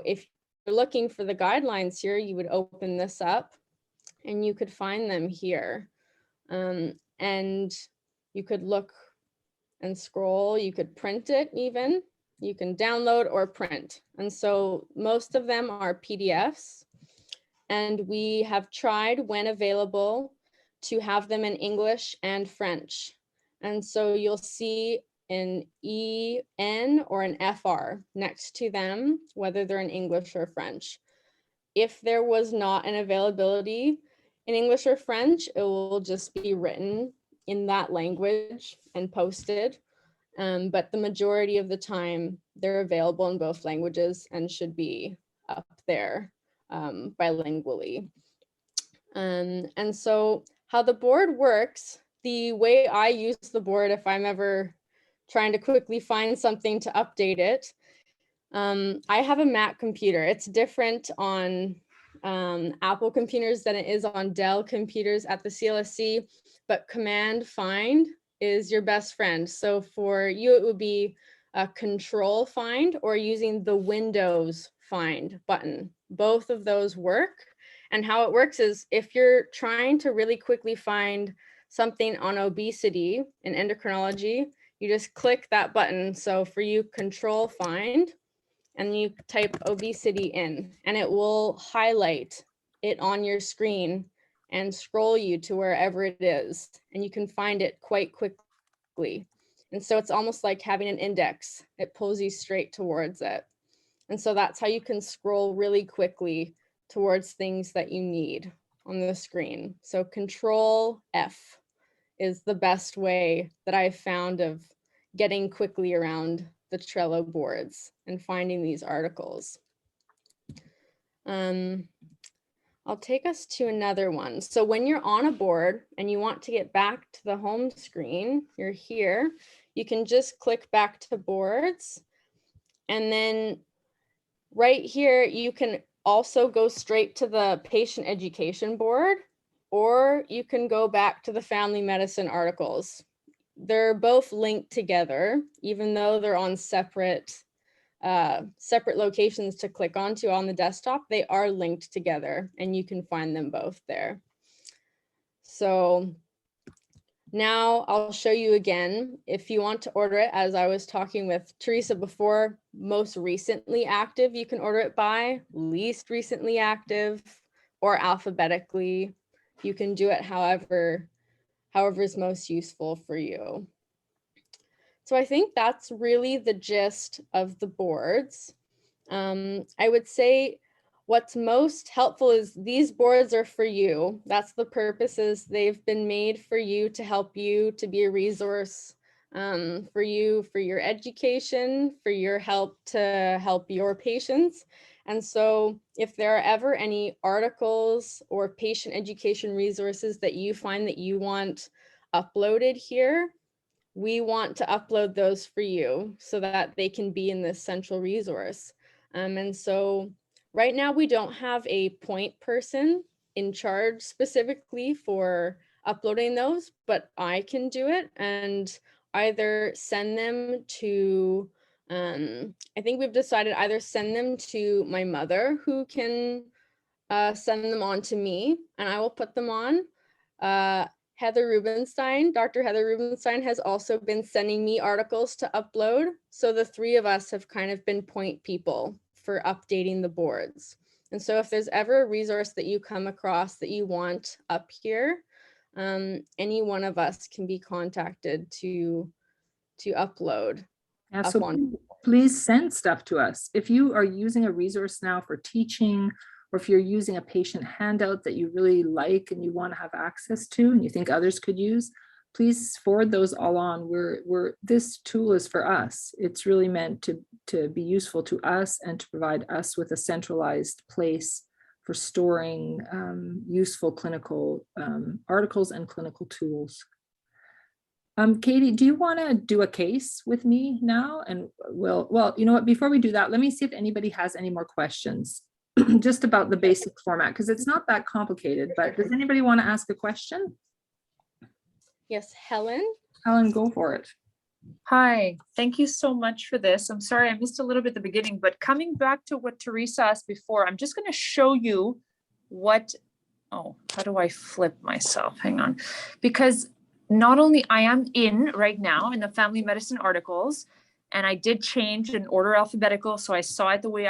if you're looking for the guidelines here, you would open this up and you could find them here. And you could look and scroll, you could print it even, you can download or print. And so most of them are PDFs, and we have tried when available to have them in English and French. And so you'll see an EN or an FR next to them, whether they're in English or French. If there was not an availability in English or French, it will just be written in that language and posted. But the majority of the time, they're available in both languages and should be up there bilingually. And so how the board works, the way I use the board, if I'm ever trying to quickly find something to update it, I have a Mac computer. It's different on Apple computers than it is on Dell computers at the CLSC, but Command Find is your best friend. So for you, it would be a Control Find or using the Windows Find button. Both of those work. And how it works is if you're trying to really quickly find something on obesity in endocrinology, you just click that button. So for you, Control Find, and you type obesity in, and it will highlight it on your screen and scroll you to wherever it is, and you can find it quite quickly. And so it's almost like having an index. It pulls you straight towards it. And so that's how you can scroll really quickly towards things that you need on the screen. So Control F is the best way that I've found of getting quickly around the Trello boards and finding these articles. I'll take us to another one. So when you're on a board and you want to get back to the home screen, you're here, you can just click back to boards. And then right here, you can also go straight to the patient education board, or you can go back to the family medicine articles. They're both linked together, even though they're on separate locations to click onto on the desktop. They are linked together and you can find them both there. So now I'll show you again, if you want to order it, as I was talking with Teresa before, most recently active, you can order it by, least recently active, or alphabetically. You can do it however is most useful for you. So I think that's really the gist of the boards. I would say what's most helpful is these boards are for you. That's the purpose, is they've been made for you to help you, to be a resource for you, for your education, for your help to help your patients. And so if there are ever any articles or patient education resources that you find that you want uploaded here, we want to upload those for you so that they can be in this central resource. And so right now we don't have a point person in charge specifically for uploading those, but I can do it and either send them to, I think we've decided either send them to my mother, who can send them on to me and I will put them on. Heather Rubenstein, Dr. Heather Rubenstein has also been sending me articles to upload. So the three of us have kind of been point people for updating the boards. And so if there's ever a resource that you come across that you want up here, any one of us can be contacted to upload. Yeah, so please send stuff to us. If you are using a resource now for teaching, or if you're using a patient handout that you really like and you want to have access to and you think others could use, please forward those all on. This tool is for us. It's really meant to be useful to us and to provide us with a centralized place for storing useful clinical articles and clinical tools. Katie, do you want to do a case with me now? And well, you know what, before we do that, let me see if anybody has any more questions just about the basic format, because it's not that complicated, but does anybody want to ask a question? Yes, Helen. Helen, go for it. Hi, thank you so much for this. I'm sorry I missed a little bit at the beginning, but coming back to what Teresa asked before, I'm just going to show you what, oh, how do I flip myself? Hang on. Because not only I am in right now in the family medicine articles, and I did change in order alphabetical, so I saw it the way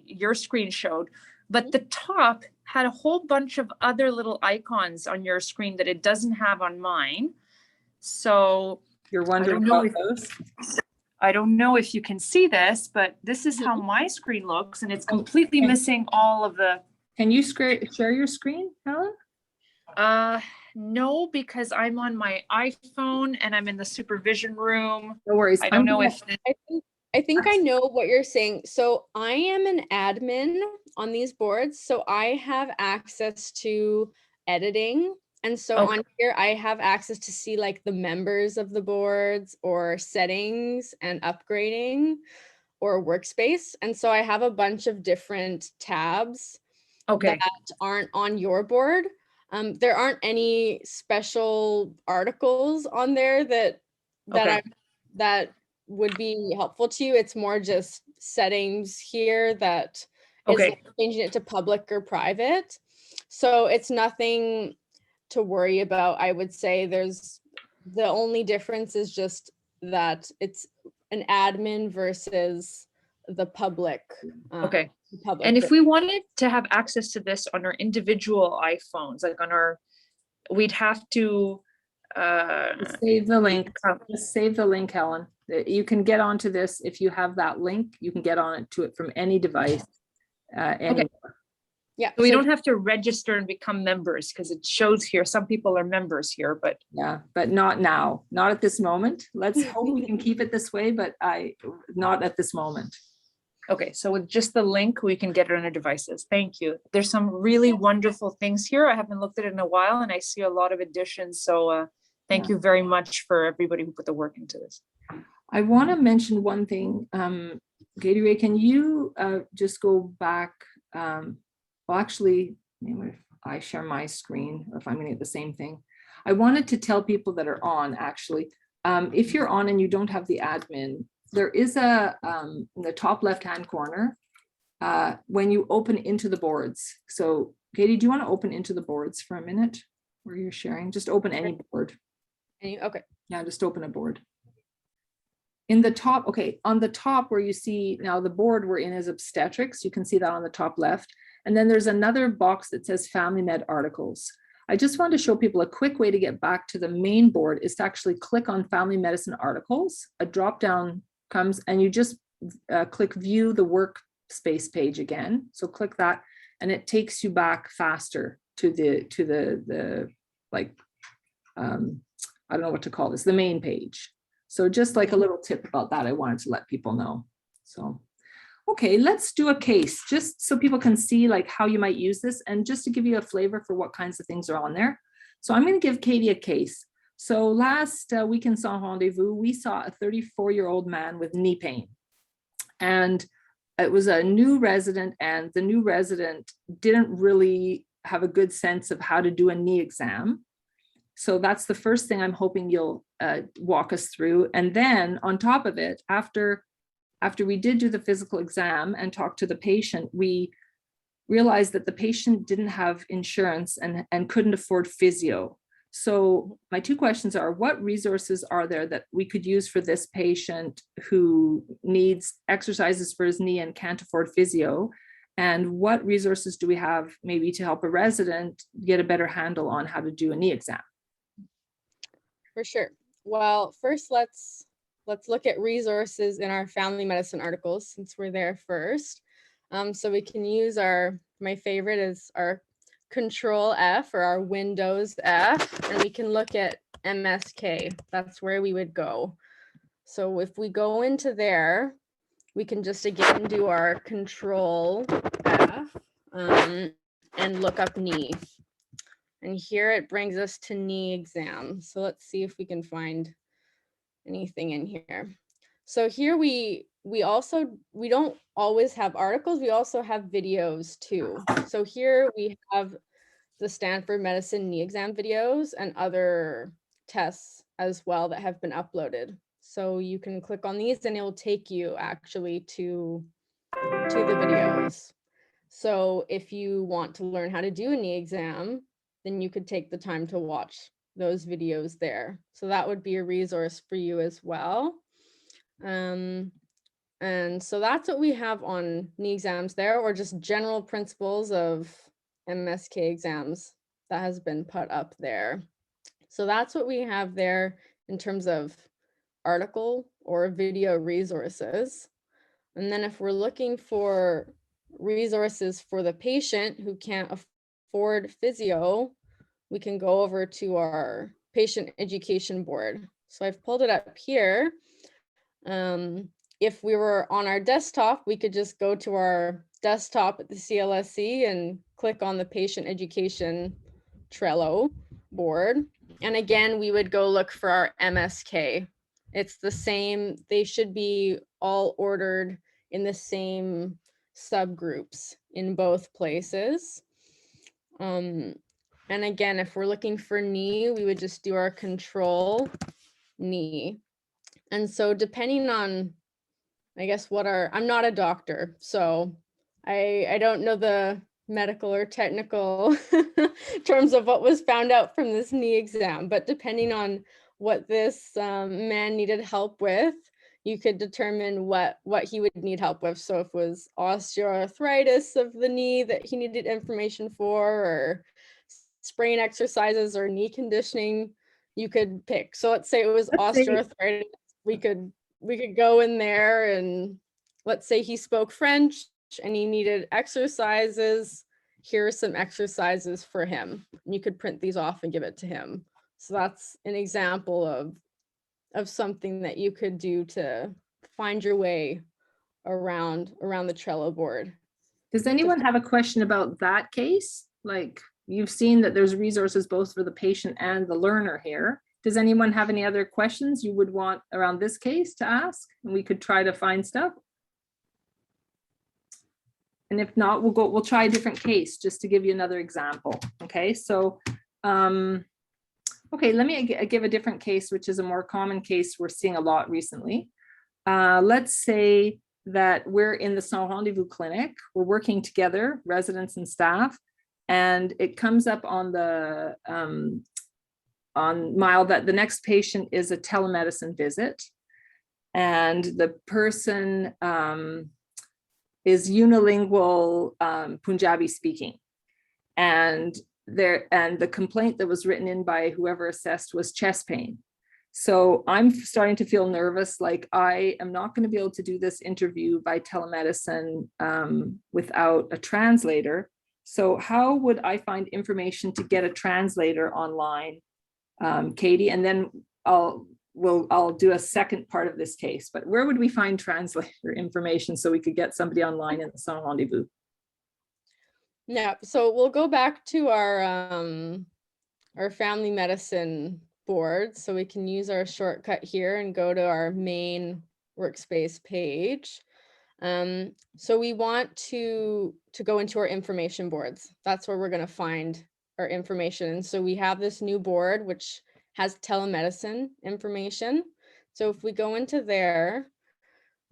your screen showed, but the top had a whole bunch of other little icons on your screen that it doesn't have on mine. So You're wondering know about if- those? I don't know if you can see this, but this is how my screen looks, and it's completely Okay. missing all of the. Can you share your screen, Helen? No, because I'm on my iPhone and I'm in the supervision room. No worries. I don't know if. I think I know what you're saying. So I am an admin on these boards, so I have access to editing. And so Okay. on here, I have access to see like the members of the boards or settings and upgrading or workspace. And so I have a bunch of different tabs Okay. that aren't on your board. There aren't any special articles on there that Okay. that would be helpful to you. It's more just settings here that is Okay. like changing it to public or private. So it's nothing to worry about. I would say the only difference is just that it's an admin versus the public. Okay. Public. And if we wanted to have access to this on our individual iPhones, like on our, we'd have to. Just save the link. Just save the link, Helen. You can get onto this if you have that link. You can get on to it from any device. Anywhere. Yeah. So we don't have to register and become members because it shows here some people are members here, but Yeah, but not now, not at this moment. Let's hope we can keep it this way, but not at this moment. okay, so with just the link, we can get it on our devices. Thank you. There's some really wonderful things here. I haven't looked at it in a while and I see a lot of additions. So thank you very much for everybody who put the work into this. I want to mention one thing. Katie Ray, can you just go back? Well, actually, if I share my screen, or if I'm going to get the same thing. I wanted to tell people that are on, actually, if you're on and you don't have the admin, there is a, in the top left-hand corner, when you open into the boards. So Katie, do you want to open into the boards for a minute where you're sharing? Just open any board. Okay. Yeah, just open a board. In the top, okay, on the top where you see now the board we're in is obstetrics, you can see that on the top left. And then there's another box that says Family Med Articles. I just want to show people a quick way to get back to the main board is to actually click on Family Medicine Articles. A drop down comes and you just click View the Workspace page again. So click that and it takes you back faster to the like, I don't know what to call this, the main page. So just like a little tip about that, I wanted to let people know. So, okay, let's do a case just so people can see like how you might use this and just to give you a flavor for what kinds of things are on there. So I'm going to give Katie a case. So last week in Sans Rendezvous, we saw a 34-year-old man with knee pain. And it was a new resident and the new resident didn't really have a good sense of how to do a knee exam. So that's the first thing I'm hoping you'll walk us through. And then on top of it, after we did do the physical exam and talk to the patient, we realized that the patient didn't have insurance and couldn't afford physio. So my two questions are, what resources are there that we could use for this patient who needs exercises for his knee and can't afford physio? And what resources do we have maybe to help a resident get a better handle on how to do a knee exam? For sure. Well, first let's look at resources in our family medicine articles since we're there first. So we can use my favorite is our Control F or our Windows F, and we can look at MSK. That's where we would go. So if we go into there, we can just again do our Control F and look up knee. And here it brings us to knee exam. So let's see if we can find anything in here. So here we don't always have articles, we also have videos too. So here we have the Stanford Medicine knee exam videos and other tests as well that have been uploaded. So you can click on these and it will take you actually to the videos. So if you want to learn how to do a knee exam, then you could take the time to watch those videos there. So that would be a resource for you as well. And so that's what we have on knee exams there, or just general principles of MSK exams that has been put up there. So that's what we have there in terms of article or video resources. And then if we're looking for resources for the patient who can't afford physio, we can go over to our patient education board. So I've pulled it up here. If we were on our desktop, we could just go to our desktop at the CLSC and click on the patient education Trello board. And again, we would go look for our MSK. It's the same, they should be all ordered in the same subgroups in both places. And again, if we're looking for knee, we would just do our control knee. And so depending on, I guess I'm not a doctor, so I don't know the medical or technical terms of what was found out from this knee exam, but depending on what this man needed help with, you could determine what he would need help with. So if it was osteoarthritis of the knee that he needed information for, or sprain exercises or knee conditioning, you could pick. So let's say it was osteoarthritis, we could go in there, and let's say he spoke French and he needed exercises. Here are some exercises for him. And you could print these off and give it to him. So that's an example of something that you could do to find your way around the Trello board. Does anyone have a question about that case? Like, you've seen that there's resources both for the patient and the learner here. Does anyone have any other questions you would want around this case to ask? And we could try to find stuff. And if not, we'll try a different case just to give you another example. Okay, so, okay, let me give a different case, which is a more common case we're seeing a lot recently. Let's say that we're in the Sans Rendezvous clinic, we're working together, residents and staff, and it comes up on the on Mile that the next patient is a telemedicine visit, and the person is unilingual Punjabi speaking, and the complaint that was written in by whoever assessed was chest pain. So I'm starting to feel nervous, like I am not going to be able to do this interview by telemedicine without a translator. So how would I find information to get a translator online, Katie? And then I'll do a second part of this case, but where would we find translator information so we could get somebody online in the Sans Rendezvous? Yeah, so we'll go back to our family medicine board, so we can use our shortcut here and go to our main workspace page. So we want to go into our information boards. That's where we're going to find our information. And so we have this new board which has telemedicine information. So if we go into there,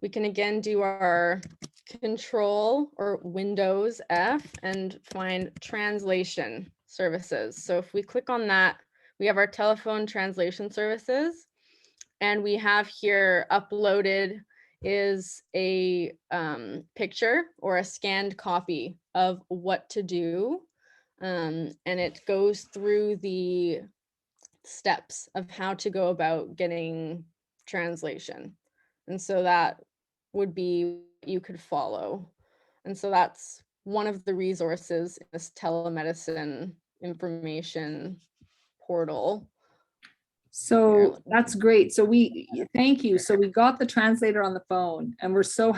we can again do our Control or Windows F and find translation services. So if we click on that, we have our telephone translation services, and we have here uploaded is a picture or a scanned copy of what to do. And it goes through the steps of how to go about getting translation. And so that would be you could follow. And so that's one of the resources in this telemedicine information portal. So that's great. So thank you. So we got the translator on the phone, and we're so